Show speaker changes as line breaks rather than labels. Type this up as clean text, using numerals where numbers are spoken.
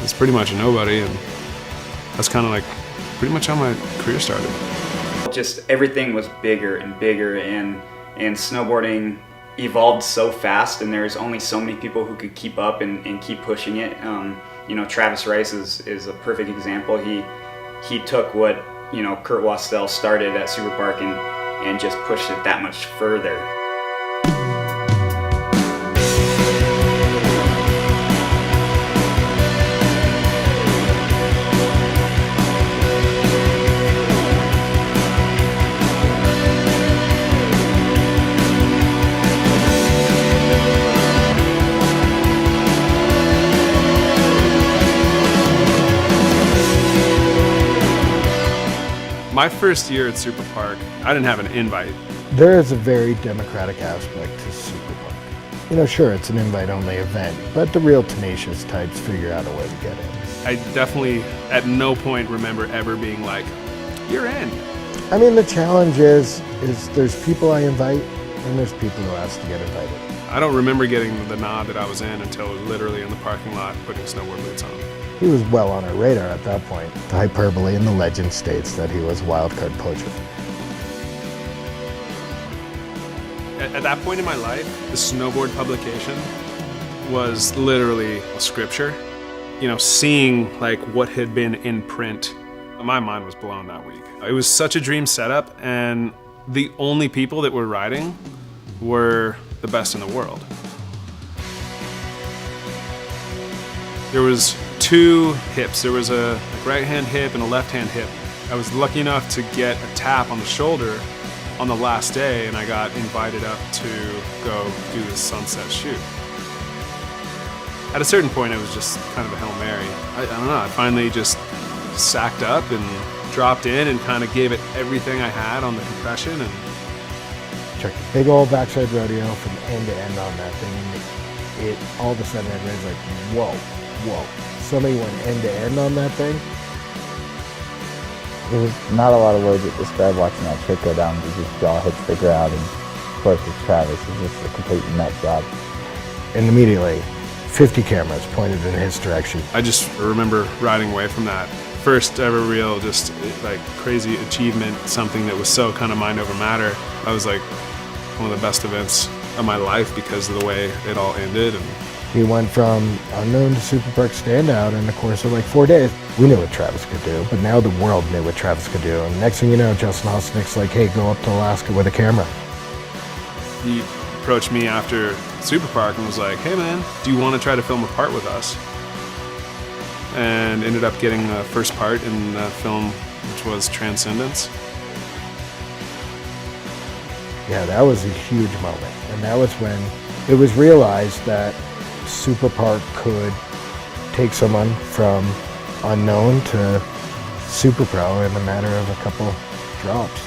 was pretty much a nobody, and that's kind of like pretty much how my career started.
Just everything was bigger and bigger, and snowboarding evolved so fast, and there's only so many people who could keep up and keep pushing it. You know, Travis Rice is a perfect example. He took what, you know, Kurt Wastel started at Superpark and just pushed it that much further.
My first year at Superpark, I didn't have an invite.
There is a very democratic aspect to Superpark. You know, sure, it's an invite-only event, but the real tenacious types figure out a way to get in.
I definitely, at no point, remember ever being like, you're in.
I mean, the challenge is there's people I invite, and there's people who ask to get invited.
I don't remember getting the nod that I was in until literally in the parking lot putting snowboard boots on.
He was well on our radar at that point. The hyperbole and the legend states that he was wildcard poacher.
At that point in my life, the snowboard publication was literally a scripture. You know, seeing like what had been in print, my mind was blown that week. It was such a dream setup, and the only people that were riding were the best in the world. There was two hips. There was a right-hand hip and a left-hand hip. I was lucky enough to get a tap on the shoulder on the last day, and I got invited up to go do the sunset shoot. At a certain point, it was just kind of a Hail Mary. I don't know, I finally just sacked up and dropped in and kind of gave it everything I had on the compression. And
Check the big old backside rodeo from end to end on that thing. And it all of a sudden everybody's like, whoa, whoa. Somebody went end to end on that thing.
There's not a lot of words that describe watching that trick go down because his jaw hits the ground, and of course with Travis, it's just a complete nut job.
And immediately, 50 cameras pointed in his direction.
I just remember riding away from that. First ever real, just like crazy achievement, something that was so kind of mind over matter. I was like one of the best events of my life because of the way it all ended. And
He went from unknown to Superpark standout in the course of like 4 days. We knew what Travis could do, but now the world knew what Travis could do. And next thing you know, Justin Hosnick's like, hey, go up to Alaska with a camera.
he approached me after Superpark and was like, hey man, do you want to try to film a part with us? And ended up getting the first part in the film, which was Transcendence.
Yeah, that was a huge moment. And that was when it was realized that Superpark could take someone from unknown to super pro in a matter of a couple drops.